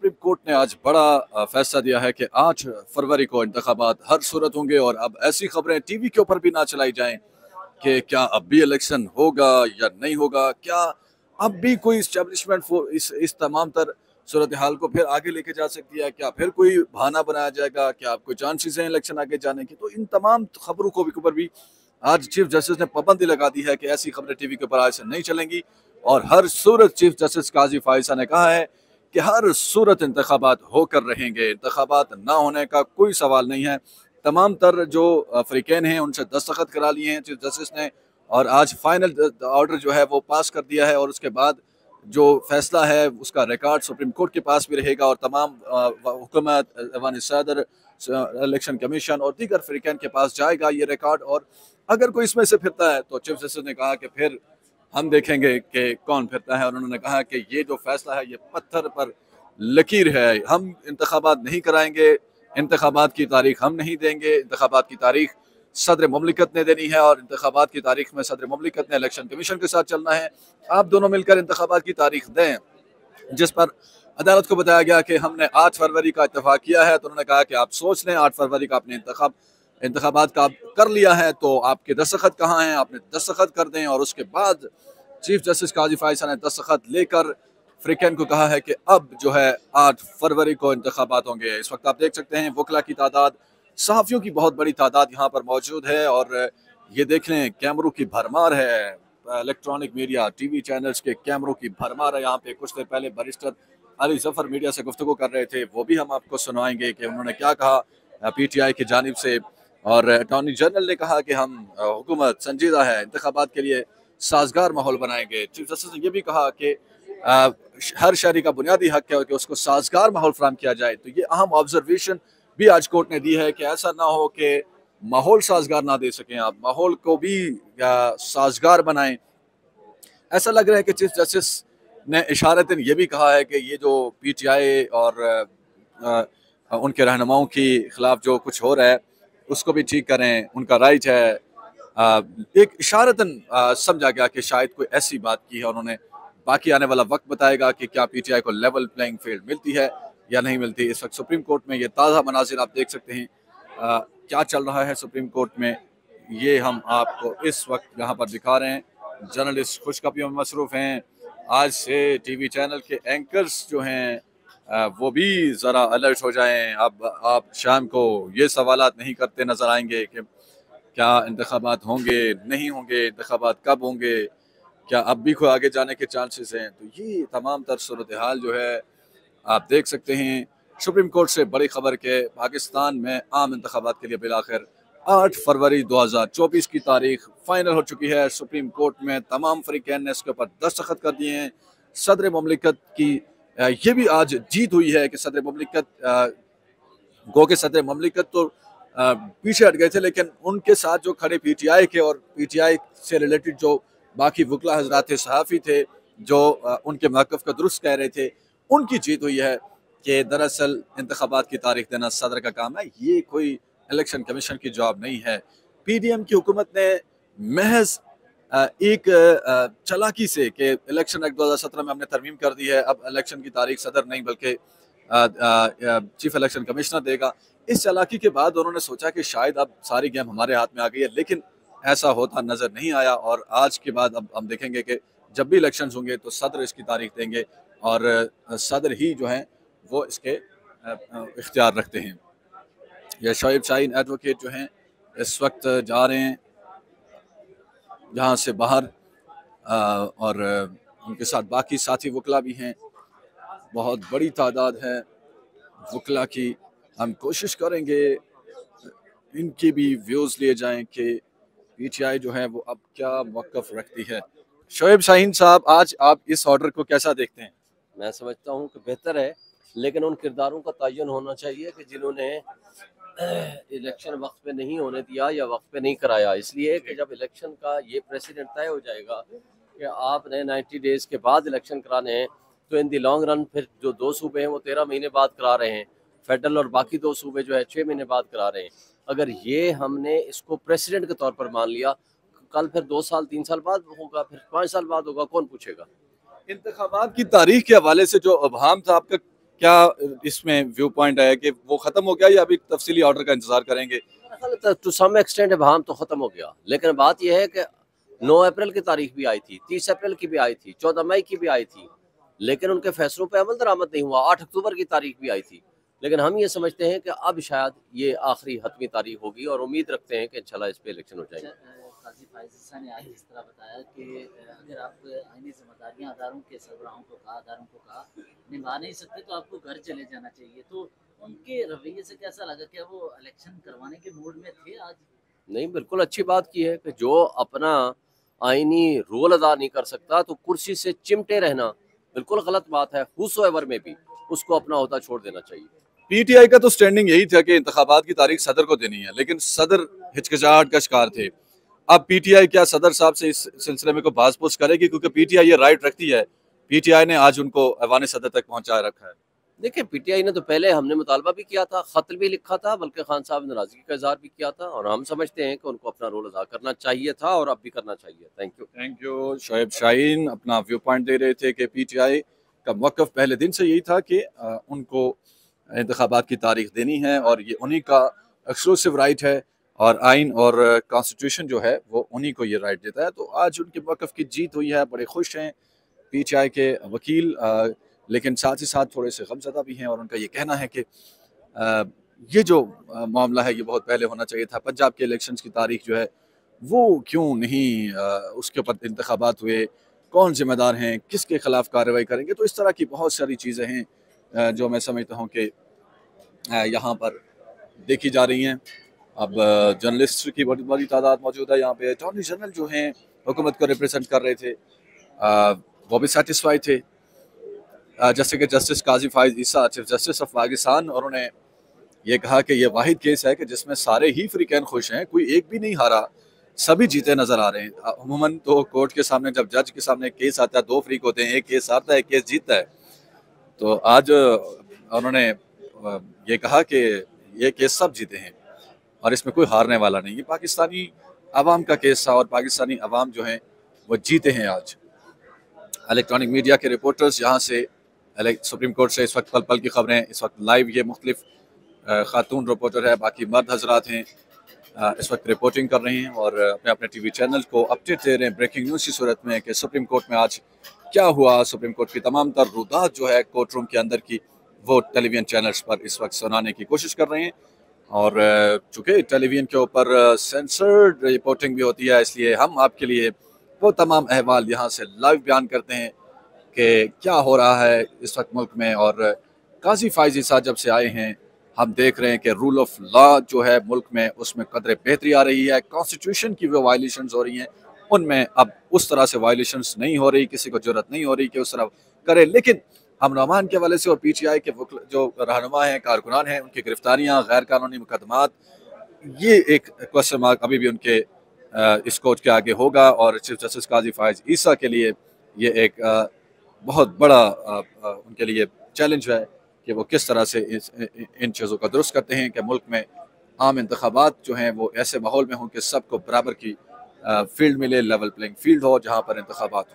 Supreme court ने आज बड़ा फैसला दिया है कि 8 फरवरी को इंतखाबात हर सूरत होंगे और अब ऐसी खबरें टीवी के ऊपर भी ना चलाई जाएं कि क्या अब भी इलेक्शन होगा या नहीं होगा, क्या अब भी कोई इस्टेब्लिशमेंट इस तमाम तर सूरत हाल को फिर आगे लेके जा सकती है, क्या फिर कोई बहाना बनाया जाएगा, क्या कोई चांसेस हैं इलेक्शन आगे जाने की। तो इन तमाम खबरों को ऊपर भी आज चीफ जस्टिस ने पाबंदी लगा दी है कि ऐसी खबरें टीवी के ऊपर आज से नहीं चलेंगी और हर सूरत चीफ जस्टिस काजी फायसा ने कहा है कि हर सूरत इंतखाबात होकर रहेंगे, इंतखाबात ना होने का कोई सवाल नहीं है। तमाम तर जो फ़रीक़ैन हैं उनसे दस्तखत करा लिए हैं चीफ जस्टिस ने और आज फाइनल ऑर्डर जो है वो पास कर दिया है और उसके बाद जो फैसला है उसका रिकॉर्ड सुप्रीम कोर्ट के पास भी रहेगा और तमाम हुकूमत, ऐवान सदर, इलेक्शन कमीशन और दीगर फ़रीक़ैन के पास जाएगा ये रिकॉर्ड। और अगर कोई इसमें से फिरता है तो चीफ जस्टिस ने कहा कि फिर हम देखेंगे कि कौन फिरता है और उन्होंने कहा कि ये जो फैसला है ये पत्थर पर लकीर है, हम इंतखाबात नहीं कराएंगे, इंतखाबात की तारीख हम नहीं देंगे, इंतखाबात की तारीख सदर मुमलिकत ने देनी है और इंतखाबात की तारीख में सदर मुमलिकत ने इलेक्शन कमीशन के साथ चलना है। आप दोनों मिलकर इंतखाबात की तारीख दें, जिस पर अदालत को बताया गया कि हमने 8 फरवरी का इत्तेफाक किया है। तो उन्होंने कहा कि आप सोच लें 8 फरवरी का आपने इंतखाबात का कर लिया है तो आपके दस्तखत कहाँ हैं, आपने दस्तखत कर दें। और उसके बाद चीफ जस्टिस काजी फायसा ने दस्तखत लेकर फ़रीक़ैन को कहा है कि अब जो है 8 फरवरी को इंतखाबात होंगे। इस वक्त आप देख सकते हैं वकला की तादाद, सहाफ़ियों की बहुत बड़ी तादाद यहाँ पर मौजूद है और ये देख लें कैमरों की भरमार है, इलेक्ट्रॉनिक मीडिया टीवी चैनल्स के कैमरों की भरमार है यहाँ पे। कुछ देर पहले बैरिस्टर अली ज़फ़र मीडिया से गुफ्तगू कर रहे थे, वो भी हम आपको सुनाएंगे कि उन्होंने क्या कहा PTI की जानिब से। और अटॉर्नी जनरल ने कहा कि हम हुकूमत संजीदा है, इंतखाबात के लिए साजगार माहौल बनाएंगे। चीफ जस्टिस ने यह भी कहा कि हर शहरी का बुनियादी हक है कि उसको साजगार माहौल फराहम किया जाए। तो ये अहम ऑब्जर्वेशन भी आज कोर्ट ने दी है कि ऐसा ना हो कि माहौल साजगार ना दे सकें, आप माहौल को भी साजगार बनाएं। ऐसा लग रहा है कि चीफ जस्टिस ने इशारतन ये भी कहा है कि ये जो PTI और उनके रहनुमाओं के खिलाफ जो कुछ हो रहा है उसको भी ठीक करें, उनका राइट है। एक इशारतन समझा गया कि शायद कोई ऐसी बात की है। उन्होंने बाकी आने वाला वक्त बताएगा कि क्या PTI को लेवल प्लेइंग फील्ड मिलती है या नहीं मिलती। इस वक्त सुप्रीम कोर्ट में ये ताज़ा मनाजिर आप देख सकते हैं क्या चल रहा है सुप्रीम कोर्ट में, ये हम आपको इस वक्त यहाँ पर दिखा रहे हैं। जर्नलिस्ट खुशखबरियों में मसरूफ़ हैं। आज से TV चैनल के एंकर्स जो हैं वो भी ज़रा अलर्ट हो जाएं। अब आप शाम को ये सवालात नहीं करते नज़र आएंगे कि क्या इंतखाबात होंगे, नहीं होंगे, इंतखाबात कब होंगे, क्या अब भी कोई आगे जाने के चांसेस हैं। तो ये तमाम तर सूरत हाल जो है आप देख सकते हैं। सुप्रीम कोर्ट से बड़ी खबर के पाकिस्तान में आम इंतखाबात के लिए बिलाखिर 8 फरवरी 2024 की तारीख फाइनल हो चुकी है। सुप्रीम कोर्ट में तमाम फ़रीक़ैन ने इसके ऊपर दस्तखत कर दिए हैं। सदर मुमलिकत की ये भी आज जीत हुई है कि सदर मुमलिकत गो के सदर मुमलिकत तो पीछे हट गए थे, लेकिन उनके साथ जो खड़े PTI के और PTI से रिलेटेड जो बाकी वकला हजरात थे, सहाफ़ी थे, जो उनके मौक़िफ़ का दुरुस्त कह रहे थे, उनकी जीत हुई है कि दरअसल इंतखाबात की तारीख देना सदर का काम है, ये कोई इलेक्शन कमीशन की जॉब नहीं है। PDM की हुकूमत ने महज एक चालाकी से कि इलेक्शन एक्ट 2017 में हमने तरमीम कर दी है, अब इलेक्शन की तारीख सदर नहीं बल्कि चीफ इलेक्शन कमिश्नर देगा। इस चालाकी के बाद उन्होंने सोचा कि शायद अब सारी गेम हमारे हाथ में आ गई है, लेकिन ऐसा होता नज़र नहीं आया। और आज के बाद अब हम देखेंगे कि जब भी इलेक्शन होंगे तो सदर इसकी तारीख देंगे और सदर ही जो हैं वो इसके इख्तियार रखते हैं। यह शोएब शाहीन एडवोकेट जो हैं इस वक्त जा रहे हैं यहाँ से बाहर और उनके साथ बाकी साथी वकला भी हैं। बहुत बड़ी तादाद है वकला की। हम कोशिश करेंगे इनके भी व्यूज़ लिए जाएं कि PTI जो है वो अब क्या मौक़िफ़ रखती है। शोएब शाहीन साहब, आज आप इस ऑर्डर को कैसा देखते हैं? मैं समझता हूँ कि बेहतर है, लेकिन उन किरदारों का तयन होना चाहिए कि जिन्होंने इलेक्शन वक्त पे नहीं होने दिया या वक्त पे नहीं कराया। इसलिए कि जब इलेक्शन का ये प्रेसिडेंट तय हो जाएगा कि आपने 90 डेज़ के बाद इलेक्शन कराने हैं, तो इन दी लॉन्ग रन फिर जो 2 सूबे हैं वो 13 महीने बाद करा रहे हैं, फेडरल और बाकी 2 सूबे जो है 6 महीने बाद करा रहे हैं। अगर ये हमने इसको प्रेसिडेंट के तौर पर मान लिया, कल फिर 2 साल 3 साल बाद होगा, फिर 5 साल बाद होगा, कौन पूछेगा। इंतखाबात की तारीख के हवाले से जो अबहम था आपका क्या इसमें व्यू पॉइंट है कि वो ख़त्म हो गया या अभी तफसीली ऑर्डर का इंतज़ार करेंगे? टू सम एक्सटेंट अब तो ख़त्म हो गया, लेकिन बात यह है कि 9 अप्रैल की तारीख भी आई थी, 30 अप्रैल की भी आई थी, 14 मई की भी आई थी, लेकिन उनके फैसलों पे अमल दरामद नहीं हुआ। 8 अक्टूबर की तारीख भी आई थी, लेकिन हम ये समझते हैं कि अब शायद ये आखिरी हतमी तारीख होगी और उम्मीद रखते हैं कि इंशाल्लाह इस पे इलेक्शन हो जाएंगे। काजी फाइज ईसा ने आज इस तरह बताया कि अगर आप आईनी जिम्मेदारियां अदारों के सरबराहों को कहा निभा नहीं सकते तो आपको घर चले जाना चाहिए। तो उनके रवैये से कैसा लगा? क्या वो इलेक्शन करवाने के मूड में थे आज? नहीं, बिल्कुल अच्छी बात की है कि जो अपना आईनी रोल अदा नहीं कर सकता तो कुर्सी से चिमटे रहना बिल्कुल गलत बात है। हुसोएवर में भी उसको अपना ओहदा छोड़ देना चाहिए। पीटीआई का तो स्टैंडिंग यही था कि इंतखाबात की तारीख सदर को देनी है, लेकिन सदर हिचकिचाहट का शिकार थे। अब पीटीआई क्या सदर साहब से इस सिलसिले में को बाज़पुछ करेगी? क्योंकि पीटीआई ये राइट रखती है। पीटीआई ने आज उनको ऐवान सदर तक पहुंचा रखा है। देखिए, पीटीआई ने तो पहले हमने मुतालबा भी किया था, खत भी लिखा था, बल्कि खान साहब ने नाराजगी का इजहार भी किया था, और हम समझते हैं कि उनको अपना रोल अदा करना चाहिए था और अब भी करना चाहिए। Thank you. शोएब शाहीन अपना व्यू पॉइंट दे रहे थे कि पीटीआई का मौक़िफ़ पहले दिन से यही था कि उनको इंतखाबात की तारीख देनी है और ये उन्हीं का एक्सक्लूसिव राइट है, और आइन और कॉन्स्टिट्यूशन जो है वो उन्हीं को ये राइट देता है। तो आज उनके मौक़िफ़ की जीत हुई है, बड़े खुश हैं पीटीआई के वकील, लेकिन साथ ही साथ थोड़े से गमज़दा भी हैं, और उनका ये कहना है कि ये जो मामला है ये बहुत पहले होना चाहिए था। पंजाब के इलेक्शंस की तारीख जो है वो क्यों नहीं उसके ऊपर इंतखाबात हुए, कौन ज़िम्मेदार हैं, किसके ख़िलाफ़ कार्रवाई करेंगे। तो इस तरह की बहुत सारी चीज़ें हैं जो मैं समझता हूँ कि यहाँ पर देखी जा रही हैं। अब जर्नलिस्ट की बड़ी बड़ी तादाद मौजूद है यहाँ पे। अटॉर्नी जनरल जो हैं हुकूमत को रिप्रेजेंट कर रहे थे, वो भी सेटिस्फाई थे, जैसे कि justice Qazi Faez Isa, chief justice of Pakistan. और उन्होंने ये कहा कि ये वाहिद केस है कि जिसमें सारे ही फ्रीकैन खुश हैं, कोई एक भी नहीं हारा, सभी जीते नजर आ रहे हैं। अमूमन तो कोर्ट के सामने जब जज के सामने केस आता है 2 फ्रीक होते हैं, एक केस हारता है, एक केस जीतता है। तो आज उन्होंने ये कहा कि ये केस सब जीते हैं और इसमें कोई हारने वाला नहीं। ये पाकिस्तानी अवाम का केस था और पाकिस्तानी अवाम जो हैं वो जीते हैं आज। इलेक्ट्रॉनिक मीडिया के रिपोर्टर्स यहाँ से सुप्रीम कोर्ट से इस वक्त पल पल की खबरें, इस वक्त लाइव ये मुख्तलिफ खातून रिपोर्टर है, बाकी मर्द हजरात हैं, इस वक्त रिपोर्टिंग कर रहे हैं और अपने अपने टीवी चैनल को अपडेट दे रहे हैं ब्रेकिंग न्यूज़ की सूरत में कि सुप्रीम कोर्ट में आज क्या हुआ। सुप्रीम कोर्ट की तमाम तर रुदात जो है कोर्ट रूम के अंदर की, वो टेलीविजन चैनल्स पर इस वक्त सुनाने की कोशिश कर रहे हैं। और चूँकि टेलीविजन के ऊपर सेंसर्ड रिपोर्टिंग भी होती है, इसलिए हम आपके लिए वो तमाम अहवाल यहाँ से लाइव बयान करते हैं कि क्या हो रहा है इस वक्त मुल्क में। और काजी फाइज ईसा जब से आए हैं हम देख रहे हैं कि रूल ऑफ लॉ जो है मुल्क में उसमें कदरे बेहतरी आ रही है। कॉन्स्टिट्यूशन की वो वायलेशंस हो रही हैं, उनमें अब उस तरह से वायलेशंस नहीं हो रही, किसी को जरूरत नहीं हो रही कि उस तरह करे। लेकिन हम रहमान के हवाले से और पीटीआई के जो रहनुमा हैं, कारकुनान हैं, उनकी गिरफ्तारियाँ, गैर कानूनी मुकदमात, ये एक क्वेश्चन मार्क अभी भी उनके इस कोर्ट के आगे होगा। और चीफ जस्टिस काजी फाइज ईसा के लिए ये एक बहुत बड़ा उनके लिए चैलेंज है कि वो किस तरह से इन चीज़ों का दुरुस्त करते हैं कि मुल्क में आम इंतखाबात जो हैं वो ऐसे माहौल में हों कि सबको बराबर की फील्ड मिले, लेवल प्लेइंग फील्ड हो जहाँ पर इंतखाबात